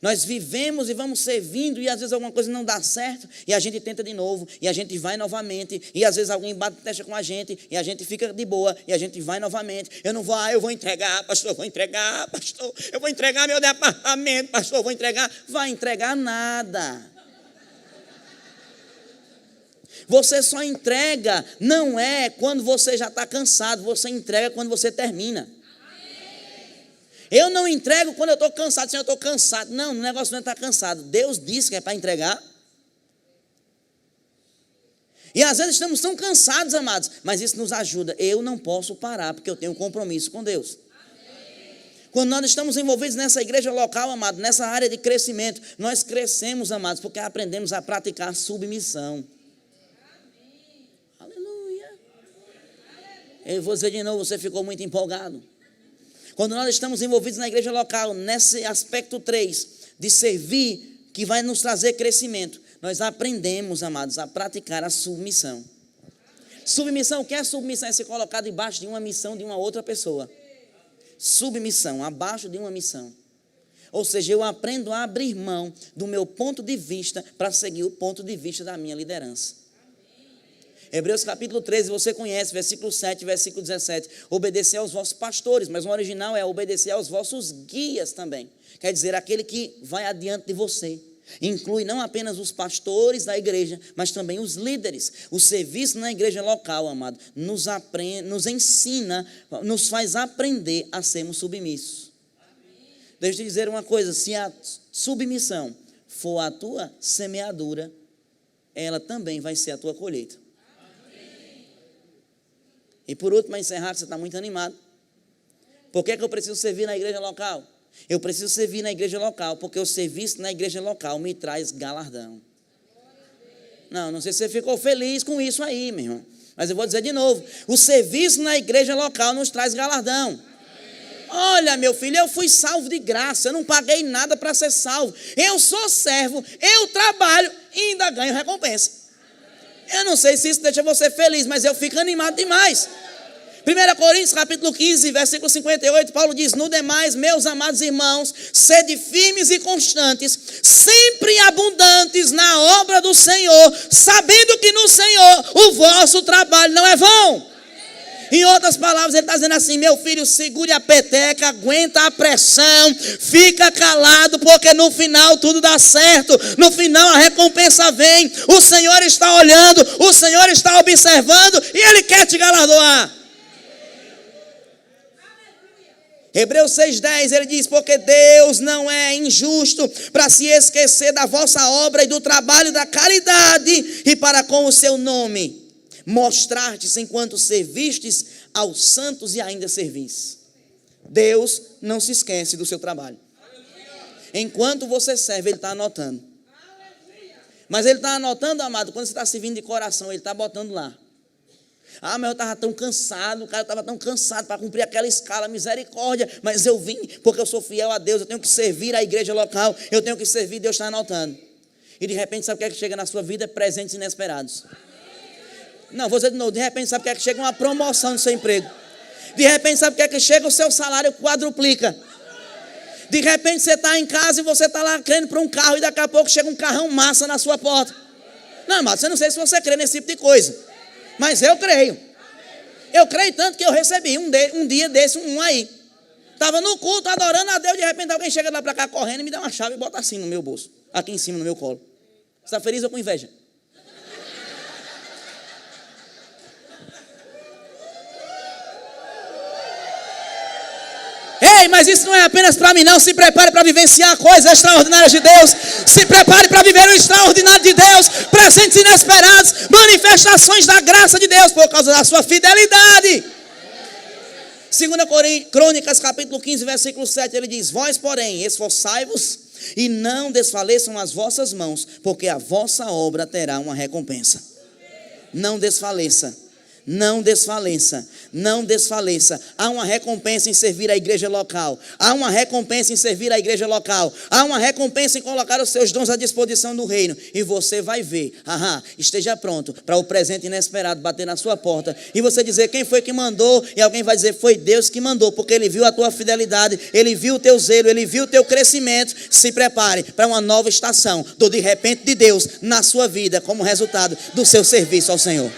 Nós vivemos e vamos servindo, e às vezes alguma coisa não dá certo, e a gente tenta de novo, e a gente vai novamente, e às vezes alguém bate testa com a gente, e a gente fica de boa, e a gente vai novamente. Eu vou entregar, pastor, eu vou entregar meu departamento, pastor, eu vou entregar. Vai entregar nada. Você só entrega, não é quando você já está cansado, você entrega quando você termina. Eu não entrego quando eu estou cansado, Senhor, eu estou cansado. Não, o negócio não é estar cansado. Deus disse que é para entregar. E às vezes estamos tão cansados, amados, mas isso nos ajuda. Eu não posso parar, porque eu tenho um compromisso com Deus. Quando nós estamos envolvidos nessa igreja local, amado, nessa área de crescimento, nós crescemos, amados, porque aprendemos a praticar submissão. Aleluia. Eu vou dizer de novo, você ficou muito empolgado. Quando nós estamos envolvidos na igreja local, nesse aspecto 3, de servir, que vai nos trazer crescimento, nós aprendemos, amados, a praticar a submissão. Submissão, o que é submissão? É se colocar debaixo de uma missão de uma outra pessoa. Submissão, abaixo de uma missão. Ou seja, eu aprendo a abrir mão do meu ponto de vista para seguir o ponto de vista da minha liderança. Hebreus capítulo 13, você conhece, versículo 7, versículo 17. Obedecer aos vossos pastores, mas o original é obedecer aos vossos guias também. Quer dizer, aquele que vai adiante de você. Inclui não apenas os pastores da igreja, mas também os líderes. O serviço na igreja local, amado, nos ensina, nos faz aprender a sermos submissos. Deixa eu te dizer uma coisa, se a submissão for a tua semeadura, ela também vai ser a tua colheita. E por último, para encerrar, você está muito animado. Por que eu preciso servir na igreja local? Eu preciso servir na igreja local, porque o serviço na igreja local me traz galardão. Não sei se você ficou feliz com isso aí, meu irmão. Mas eu vou dizer de novo, o serviço na igreja local nos traz galardão. Olha, meu filho, eu fui salvo de graça, eu não paguei nada para ser salvo. Eu sou servo, eu trabalho e ainda ganho recompensa. Eu não sei se isso deixa você feliz, mas eu fico animado demais. 1 Coríntios capítulo 15, versículo 58, Paulo diz: no demais, meus amados irmãos, sede firmes e constantes, sempre abundantes na obra do Senhor, sabendo que no Senhor o vosso trabalho não é vão. Em outras palavras, ele está dizendo assim: meu filho, segure a peteca, aguenta a pressão, fica calado, porque no final tudo dá certo, no final a recompensa vem, o Senhor está olhando, o Senhor está observando e Ele quer te galardoar. Hebreus 6,10, ele diz: porque Deus não é injusto para se esquecer da vossa obra e do trabalho da caridade, e para com o seu nome mostrartes enquanto servistes aos santos e ainda servis. Deus não se esquece do seu trabalho. Enquanto você serve, Ele está anotando. Mas Ele está anotando, amado, quando você está servindo de coração, Ele está botando lá. Ah, mas eu estava tão cansado, o cara estava tão cansado para cumprir aquela escala, misericórdia, mas eu vim porque eu sou fiel a Deus, eu tenho que servir a igreja local, eu tenho que servir, Deus está anotando. E de repente, sabe o que é que chega na sua vida? Presentes inesperados. Não, vou dizer de novo, de repente, sabe o que é que chega? Uma promoção no seu emprego. De repente, sabe o que é que chega? O seu salário quadruplica. De repente, você está em casa e você está lá crendo para um carro e daqui a pouco chega um carrão massa na sua porta. Não, mas você não sei se você crê nesse tipo de coisa. Mas eu creio. Eu creio tanto que eu recebi um dia desse, um aí. Estava no culto, adorando a Deus, de repente alguém chega lá para cá correndo e me dá uma chave e bota assim no meu bolso. Aqui em cima, no meu colo. Você está feliz ou com inveja? Ei, mas isso não é apenas para mim não. Se prepare para vivenciar coisas extraordinárias de Deus. Se prepare para viver o extraordinário de Deus. Presentes inesperados, manifestações da graça de Deus por causa da sua fidelidade. 2 Crônicas capítulo 15, versículo 7, ele diz: vós, porém, esforçai-vos e não desfaleçam as vossas mãos, porque a vossa obra terá uma recompensa. Não desfaleça. Não desfaleça, não desfaleça. Há uma recompensa em servir a igreja local. Há uma recompensa em servir a igreja local. Há uma recompensa em colocar os seus dons à disposição do reino. E você vai ver, esteja pronto para o presente inesperado bater na sua porta. E você dizer: quem foi que mandou? E alguém vai dizer: foi Deus que mandou, porque Ele viu a tua fidelidade, Ele viu o teu zelo, Ele viu o teu crescimento. Se prepare para uma nova estação do de repente de Deus na sua vida, como resultado do seu serviço ao Senhor.